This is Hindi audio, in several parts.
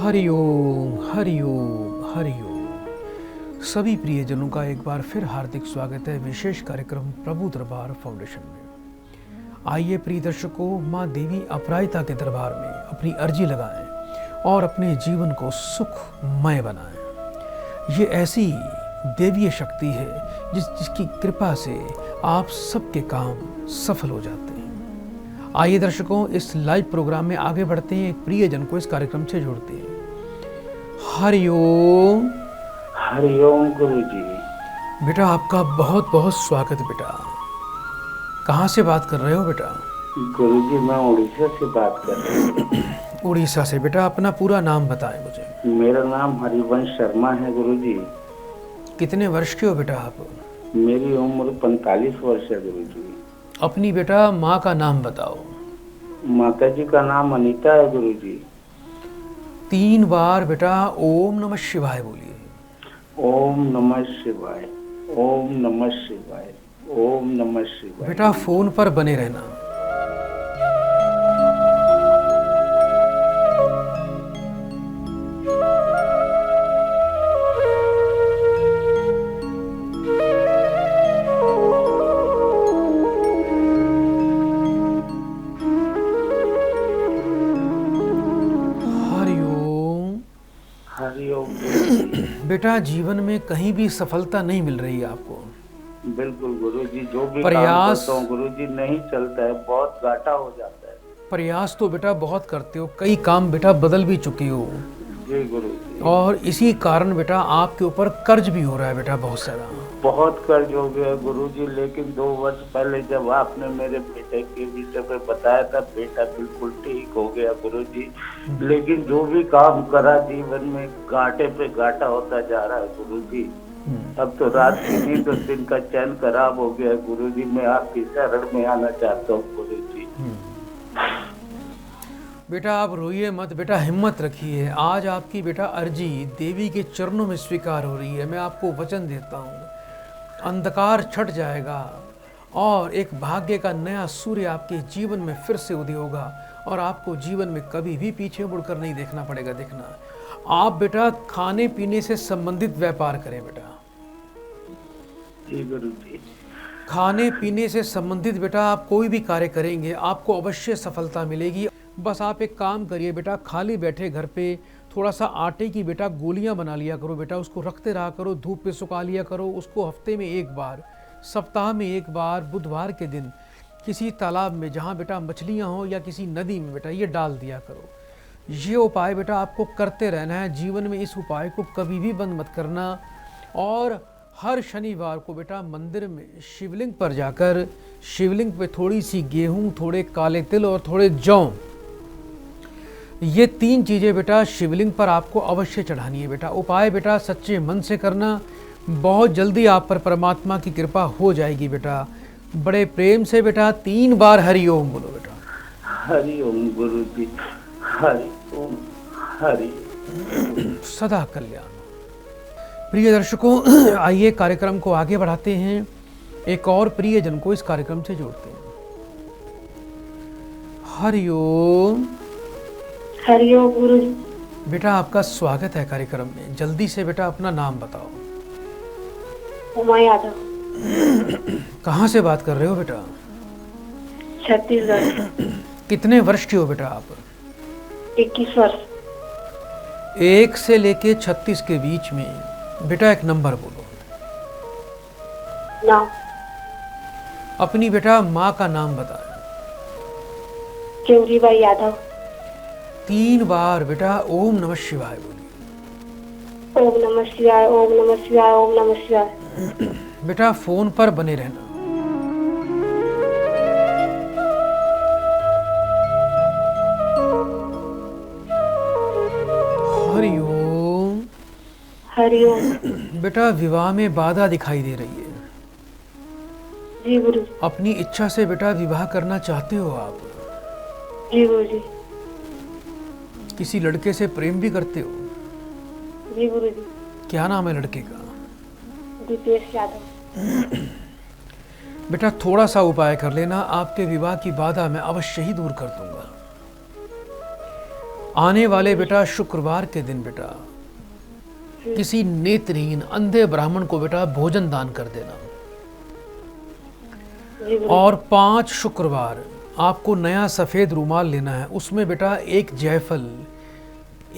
हरिओम हरिओम हरिओम। सभी प्रियजनों का एक बार फिर हार्दिक स्वागत है विशेष कार्यक्रम प्रभु दरबार फाउंडेशन में। आइए प्रिय दर्शकों, माँ देवी अपराजिता के दरबार में अपनी अर्जी लगाएं और अपने जीवन को सुखमय बनाएं। ये ऐसी देवीय शक्ति है जिसकी कृपा से आप सबके काम सफल हो जाते हैं। आइए दर्शकों, इस लाइव प्रोग्राम में आगे बढ़ते हैं, एक प्रियजन को इस कार्यक्रम से जोड़ते हैं। हरिओम। हरिओम गुरुजी। बेटा आपका बहुत बहुत स्वागत बेटा। कहाँ से बात कर रहे हो बेटा? गुरुजी मैं उड़ीसा से बात कर रहा हूँ। उड़ीसा से। बेटा अपना पूरा नाम बताएं मुझे। मेरा नाम हरिवंश शर्मा है गुरुजी। कितने वर्ष के हो बेटा आप? मेरी उम्र 45 वर्ष है गुरुजी। अपनी बेटा माँ का नाम बताओ। माता जी का नाम अनीता है गुरुजी। 3 बार बेटा ओम नमः शिवाय बोलिए। ओम नमः शिवाय, ओम नमः शिवाय, ओम नमः शिवाय। बेटा फोन पर बने रहना। बेटा जीवन में कहीं भी सफलता नहीं मिल रही है आपको? बिल्कुल गुरुजी, जो भी प्रयास काम करता हूँ गुरुजी नहीं चलता है, बहुत घाटा हो जाता है। प्रयास तो बेटा बहुत करते हो, कई काम बेटा बदल भी चुके हो जी गुरुजी। और इसी कारण बेटा आपके ऊपर कर्ज भी हो रहा है बेटा, बहुत सारा। बहुत कर्ज हो गया गुरुजी, लेकिन 2 वर्ष पहले जब आपने मेरे बेटे के विषय पे बताया था, बेटा बिल्कुल ठीक हो गया गुरुजी। लेकिन जो भी काम करा जीवन में घाटे पे घाटा होता जा रहा है गुरुजी। अब तो रात की नींद और दिन का चैन खराब हो गया गुरुजी। मैं आपकी शरण में आना चाहता हूँ गुरुजी। बेटा आप रोइए मत बेटा, हिम्मत रखिए। आज आपकी बेटा अर्जी देवी के चरणों में स्वीकार हो रही है। मैं आपको वचन देता हूँ, अंधकार छट जाएगा और एक भाग्य का नया सूर्य आपके जीवन में फिर से उदय होगा और आपको जीवन में कभी भी पीछे मुड़कर नहीं देखना पड़ेगा। देखना आप बेटा खाने पीने से संबंधित व्यापार करें बेटा। जी गुरुजी। खाने पीने से संबंधित बेटा आप कोई भी कार्य करेंगे आपको अवश्य सफलता मिलेगी। बस आप एक काम करिए बेटा, खाली बैठे घर पे थोड़ा सा आटे की बेटा गोलियां बना लिया करो बेटा, उसको रखते रहा करो, धूप पे सुखा लिया करो उसको। हफ्ते में 1 बार, सप्ताह में 1 बार, बुधवार के दिन किसी तालाब में जहाँ बेटा मछलियाँ हो या किसी नदी में बेटा ये डाल दिया करो। ये उपाय बेटा आपको करते रहना है जीवन में। इस उपाय को कभी भी बंद मत करना। और हर शनिवार को बेटा मंदिर में शिवलिंग पर जाकर शिवलिंग पे थोड़ी सी गेहूँ, थोड़े काले तिल और थोड़े जौ, ये 3 चीज़ें बेटा शिवलिंग पर आपको अवश्य चढ़ानी है बेटा। उपाय बेटा सच्चे मन से करना, बहुत जल्दी आप पर परमात्मा की कृपा हो जाएगी बेटा। बड़े प्रेम से बेटा 3 बार हरि ओम बोलो बेटा। हरि ओम गुरुजी, हरि ओम, हरि सदा कल्याण। प्रिय दर्शकों, आइए कार्यक्रम को आगे बढ़ाते हैं, एक और प्रियजन को इस कार्यक्रम से जोड़ते हैं। हरि ओम। हरिओम गुरुजी। बेटा आपका स्वागत है कार्यक्रम में। जल्दी से बेटा अपना नाम बताओ। उमा यादव। कहाँ से बात कर रहे हो बेटा? छत्तीसगढ़। कितने वर्ष के हो बेटा आप? 21 वर्ष। 1 से लेके 36 के बीच में बेटा एक नंबर बोलो। नाम? अपनी बेटा माँ का नाम बताओ। केवरीबाई यादव। 3 बार बेटा ओम नमः शिवाय बोलिए। ओम नमः शिवाय, ओम नमः शिवाय, ओम नमः शिवाय। बेटा फोन पर बने रहना। हरि ओम। हरि ओम। बेटा विवाह में बाधा दिखाई दे रही है। जी गुरु। अपनी इच्छा से बेटा विवाह करना चाहते हो आप? जी गुरुजी। किसी लड़के से प्रेम भी करते हो? जी गुरुजी। क्या नाम है लड़के का? दीपेश यादव। बेटा थोड़ा सा उपाय कर लेना, आपके विवाह की बाधा मैं अवश्य ही दूर कर दूंगा। आने वाले बेटा शुक्रवार के दिन बेटा किसी नेत्रहीन अंधे ब्राह्मण को बेटा भोजन दान कर देना। जी गुरु और 5 शुक्रवार आपको नया सफ़ेद रूमाल लेना है, उसमें बेटा एक जायफल,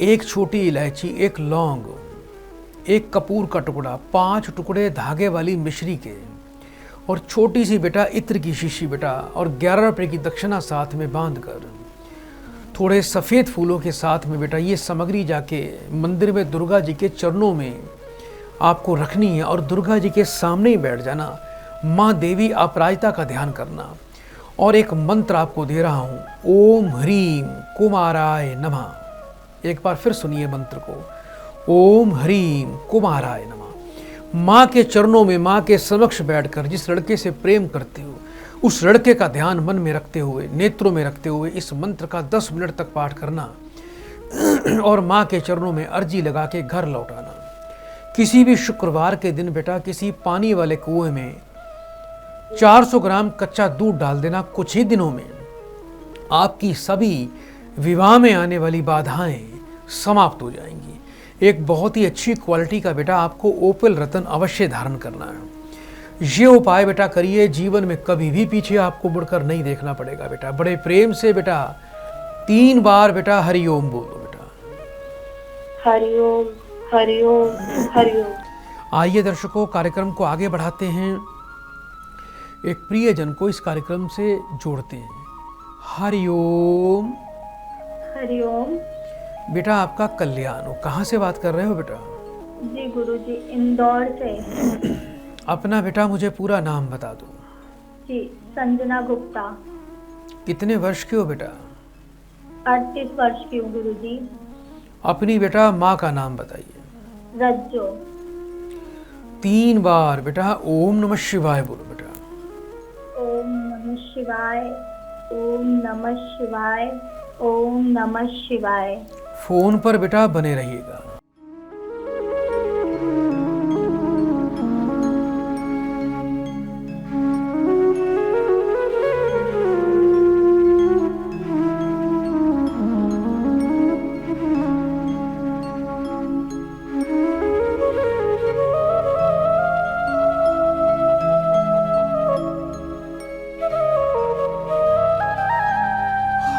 एक छोटी इलायची, एक लौंग, एक कपूर का टुकड़ा, 5 टुकड़े धागे वाली मिश्री के और छोटी सी बेटा इत्र की शीशी बेटा और 11 रुपये की दक्षिणा साथ में बांधकर थोड़े सफ़ेद फूलों के साथ में बेटा ये सामग्री जाके मंदिर में दुर्गा जी के चरणों में आपको रखनी है और दुर्गा जी के सामने ही बैठ जाना। माँ देवी अपराजिता का ध्यान करना और एक मंत्र आपको दे रहा हूँ, ओम ह्रीम कुमाराय नमः। एक बार फिर सुनिए मंत्र को, ओम ह्रीम कुमाराय नमः। माँ के चरणों में, माँ के समक्ष बैठकर जिस लड़के से प्रेम करते हो उस लड़के का ध्यान मन में रखते हुए, नेत्रों में रखते हुए इस मंत्र का 10 मिनट तक पाठ करना और माँ के चरणों में अर्जी लगा के घर लौटाना। किसी भी शुक्रवार के दिन बेटा किसी पानी वाले कुएं में 400 ग्राम कच्चा दूध डाल देना। कुछ ही दिनों में आपकी सभी विवाह में आने वाली बाधाएं समाप्त हो जाएंगी। एक बहुत ही अच्छी क्वालिटी का बेटा आपको ओपल रतन अवश्य धारण करना है। ये उपाय बेटा करिए, जीवन में कभी भी पीछे आपको मुड़कर नहीं देखना पड़ेगा बेटा। बड़े प्रेम से बेटा 3 बार बेटा हरिओम बोलो बेटा। हरिओम हरिओम हरिओम। आइए दर्शकों, कार्यक्रम को आगे बढ़ाते हैं, एक प्रियजन को इस कार्यक्रम से जोड़ते हैं। हरिओम। हरिओम। बेटा आपका कल्याण हो। कहाँ से बात कर रहे हो बेटा? जी गुरुजी, इंदौर से। अपना बेटा मुझे पूरा नाम बता दो। जी, संजना गुप्ता। कितने वर्ष के हो बेटा? 38 वर्ष की हूँ गुरुजी। अपनी बेटा माँ का नाम बताइए। रज्जो। 3 बार बेटा ओम नमः शिवाय बोलो बेटा। ओम नमः शिवाय, ओम नमः शिवाय, ओम नमः शिवाय। फोन पर बेटा बने रहिएगा।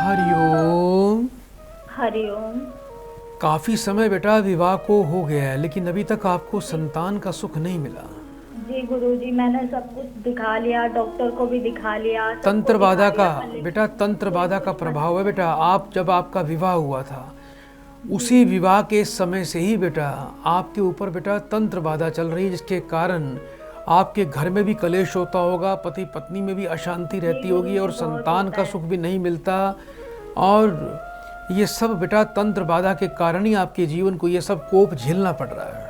हरिओम। हरिओम। काफी समय बेटा विवाह को हो गया है, लेकिन अभी तक आपको संतान का सुख नहीं मिला। जी गुरुजी, मैंने सब कुछ दिखा लिया, डॉक्टर को भी दिखा लिया। सबको तंत्र बाधा दिखा का लिया, बेटा, तंत्र बाधा का प्रभाव है बेटा। आप जब आपका विवाह हुआ था उसी विवाह के समय से ही बेटा आपके ऊपर बेटा तंत्र बाधा चल रही है, जिसके कारण आपके घर में भी कलेश होता होगा, पति पत्नी में भी अशांति रहती होगी और संतान का सुख भी नहीं मिलता। और ये सब बेटा तंत्र बाधा के कारण ही आपके जीवन को ये सब कोप झेलना पड़ रहा है।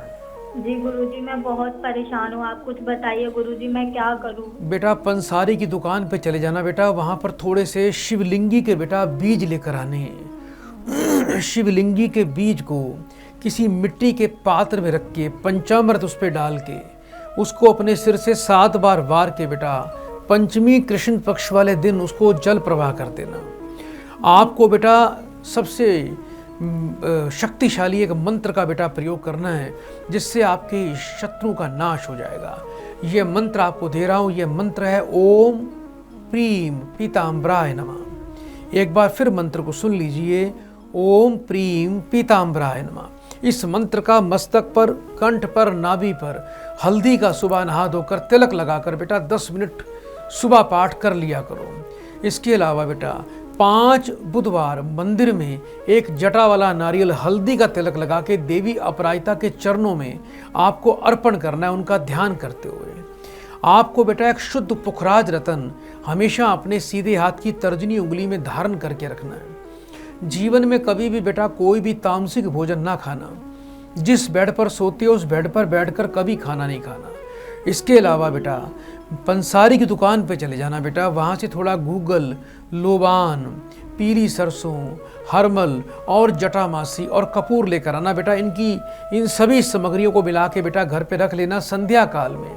जी गुरुजी, मैं बहुत परेशान हूँ। आप कुछ बताइए गुरुजी, मैं क्या करूँ? बेटा पंसारी की दुकान पे चले जाना बेटा, वहाँ पर थोड़े से शिवलिंगी के बेटा बीज लेकर आने हैं। शिवलिंगी के बीज को किसी मिट्टी के पात्र में रख के पंचामृत उस पर डाल के उसको अपने सिर से 7 बार वार के बेटा पंचमी कृष्ण पक्ष वाले दिन उसको जल प्रवाह कर देना। आपको बेटा सबसे शक्तिशाली एक मंत्र का बेटा प्रयोग करना है, जिससे आपके शत्रु का नाश हो जाएगा। ये मंत्र आपको दे रहा हूँ, ये मंत्र है ओम प्रीम पीताम्बराय नमः। एक बार फिर मंत्र को सुन लीजिए, ओम प्रीम पीताम्बराय नमः। इस मंत्र का मस्तक पर, कंठ पर, नाभि पर हल्दी का सुबह नहा धोकर तिलक लगाकर बेटा 10 मिनट सुबह पाठ कर लिया करो। इसके अलावा बेटा 5 बुधवार मंदिर में एक जटा वाला नारियल हल्दी का तिलक लगा के देवी अपराजिता के चरणों में आपको अर्पण करना है, उनका ध्यान करते हुए। आपको बेटा एक शुद्ध पुखराज रतन हमेशा अपने सीधे हाथ की तर्जनी उंगली में धारण करके रखना है। जीवन में कभी भी बेटा कोई भी तामसिक भोजन ना खाना। जिस बेड पर सोते हो उस बेड पर बैठकर कभी खाना नहीं खाना। इसके अलावा बेटा पंसारी की दुकान पे चले जाना बेटा, वहाँ से थोड़ा गूगल, लोबान, पीली सरसों, हरमल और जटामासी और कपूर लेकर आना बेटा। इन सभी सामग्रियों को मिला के बेटा घर पे रख लेना। संध्या काल में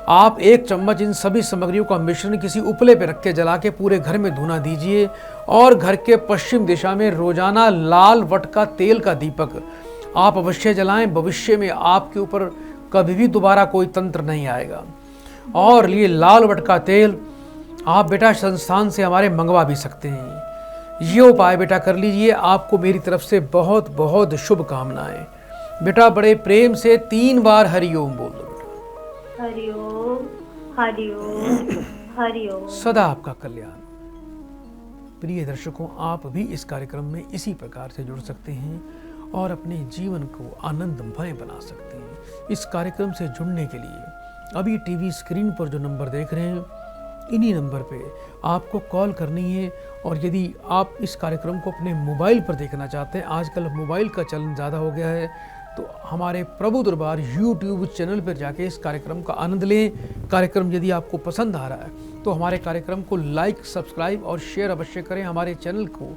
आप 1 चम्मच इन सभी सामग्रियों का मिश्रण किसी उपले पे रख के जला के पूरे घर में धुना दीजिए और घर के पश्चिम दिशा में रोजाना लाल वट का तेल का दीपक आप अवश्य जलाएं। भविष्य में आपके ऊपर कभी भी दोबारा कोई तंत्र नहीं आएगा। और ये लाल वट का तेल आप बेटा संस्थान से हमारे मंगवा भी सकते हैं। ये उपाय बेटा कर लीजिए। आपको मेरी तरफ से बहुत बहुत शुभकामनाएं। बेटा बड़े प्रेम से 3 बार हरिओम बोल दो बेटा। हरिओम हरिओम हरिओम। सदा आपका कल्याण। प्रिय दर्शकों, आप भी इस कार्यक्रम में इसी प्रकार से जुड़ सकते हैं और अपने जीवन को आनंदमय बना सकते हैं। इस कार्यक्रम से जुड़ने के लिए अभी टीवी स्क्रीन पर जो नंबर देख रहे हैं, इन्हीं नंबर पे आपको कॉल करनी है। और यदि आप इस कार्यक्रम को अपने मोबाइल पर देखना चाहते हैं, आजकल मोबाइल का चलन ज़्यादा हो गया है, तो हमारे प्रभु दरबार यूट्यूब चैनल पर जाके इस कार्यक्रम का आनंद लें। कार्यक्रम यदि आपको पसंद आ रहा है तो हमारे कार्यक्रम को लाइक, सब्सक्राइब और शेयर अवश्य करें। हमारे चैनल को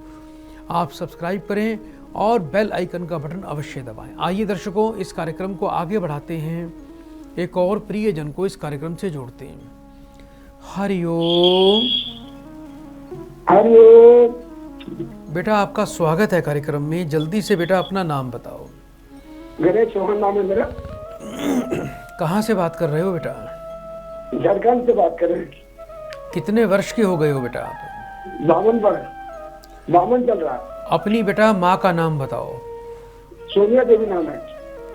आप सब्सक्राइब करें और बेल आइकन का बटन अवश्य दबाएं। आइए दर्शकों, इस कार्यक्रम को आगे बढ़ाते हैं। एक और प्रियजन को इस कार्यक्रम से जोड़ते हैं। हरिओम। हरिओम। बेटा आपका स्वागत है कार्यक्रम में। जल्दी से बेटा अपना नाम बताओ। मेरे चौहान नाम है मेरा। कहाँ से बात कर रहे हो बेटा? झारखंड से बात कर रहे हैं। कितने वर्ष के हो गए हो बेटा आप? 52 चल रहा है। अपनी बेटा माँ का नाम बताओ। सोनिया देवी नाम है।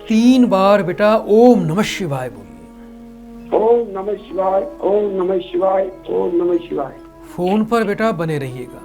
3 बार बेटा ओम नमः शिवाय बोलिए। ओम नमः शिवाय, ओम नमः शिवाय, ओम नमः शिवाय। फोन पर बेटा बने रहिएगा।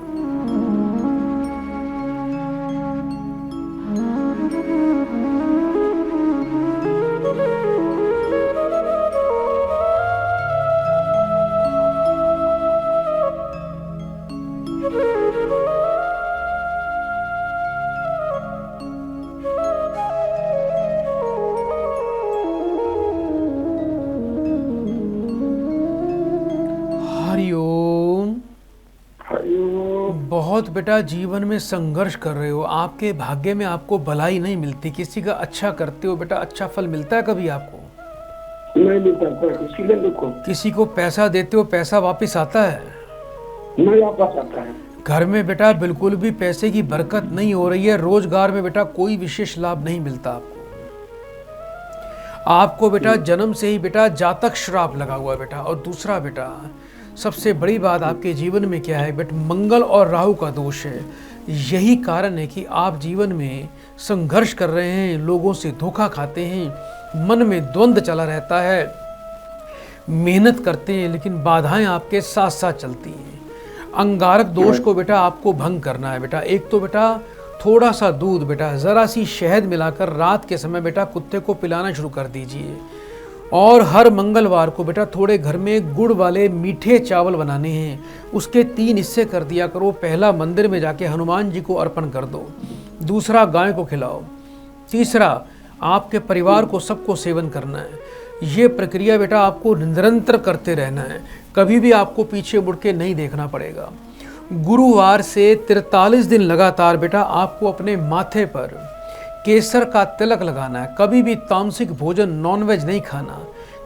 हरिओम। बहुत बेटा जीवन में संघर्ष कर रहे हो। आपके भाग्य में आपको भलाई नहीं मिलती। किसी का अच्छा करते हो बेटा, अच्छा फल मिलता है कभी आपको? नहीं मिलता, इसीलिए देखो। किसी को पैसा देते हो, पैसा वापस आता है? नहीं वापस आता है। घर में बेटा बिल्कुल भी पैसे की बरकत नहीं हो रही है। रोजगार में बेटा कोई विशेष लाभ नहीं मिलता आपको बेटा जन्म से ही बेटा जातक श्राप लगा हुआ है बेटा। और दूसरा बेटा सबसे बड़ी बात आपके जीवन में क्या है बेटा? मंगल और राहु का दोष है। यही कारण है कि आप जीवन में संघर्ष कर रहे हैं, लोगों से धोखा खाते हैं, मन में द्वंद्व चला रहता है, मेहनत करते हैं लेकिन बाधाएं आपके साथ साथ चलती हैं। अंगारक दोष को बेटा आपको भंग करना है बेटा। एक तो बेटा थोड़ा सा दूध बेटा, ज़रा सी शहद मिलाकर रात के समय बेटा कुत्ते को पिलाना शुरू कर दीजिए। और हर मंगलवार को बेटा थोड़े घर में गुड़ वाले मीठे चावल बनाने हैं, उसके 3 हिस्से कर दिया करो। पहला मंदिर में जाके हनुमान जी को अर्पण कर दो, दूसरा गाय को खिलाओ, तीसरा आपके परिवार को सबको सेवन करना है। ये प्रक्रिया बेटा आपको निरंतर करते रहना है, कभी भी आपको पीछे मुड़ के नहीं देखना पड़ेगा। गुरुवार से 43 दिन लगातार बेटा आपको अपने माथे पर केसर का तिलक लगाना है। कभी भी तामसिक भोजन, नॉनवेज नहीं खाना।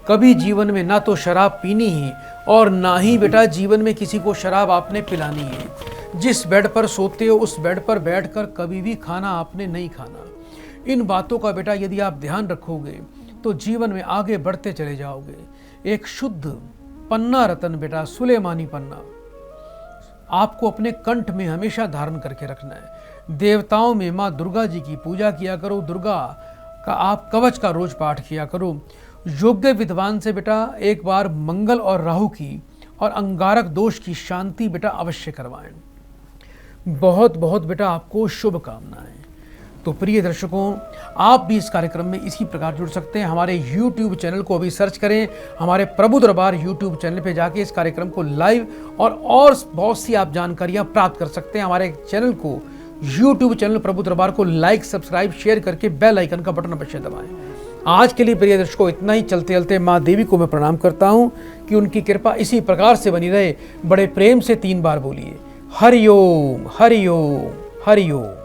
कभी जीवन में ना तो शराब पीनी है और ना ही बेटा जीवन में किसी को शराब आपने पिलानी है। जिस बेड पर सोते हो उस बेड पर बैठकर कभी भी खाना आपने नहीं खाना। इन बातों का बेटा यदि आप ध्यान रखोगे तो जीवन में आगे बढ़ते चले जाओगे। एक शुद्ध पन्ना रतन बेटा, सुलेमानी पन्ना आपको अपने कंठ में हमेशा धारण करके रखना है। देवताओं में माँ दुर्गा जी की पूजा किया करो। दुर्गा का आप कवच का रोज पाठ किया करो। योग्य विद्वान से बेटा एक बार मंगल और राहु की और अंगारक दोष की शांति बेटा अवश्य करवाएं। बहुत बहुत बेटा आपको शुभकामनाएं। तो प्रिय दर्शकों, आप भी इस कार्यक्रम में इसी प्रकार जुड़ सकते हैं। हमारे YouTube चैनल को अभी सर्च करें। हमारे प्रभु दरबार YouTube चैनल पे जाके इस कार्यक्रम को लाइव और बहुत सी आप जानकारियां प्राप्त कर सकते हैं। हमारे चैनल को YouTube चैनल प्रभु दरबार को लाइक, सब्सक्राइब, शेयर करके बेल आइकन का बटन अवश्य दबाएं। आज के लिए प्रिय दर्शकों इतना ही। चलते चलते माँ देवी को मैं प्रणाम करता हूँ कि उनकी कृपा इसी प्रकार से बनी रहे। बड़े प्रेम से 3 बार बोलिए, हरिओम हरिओम हरिओम।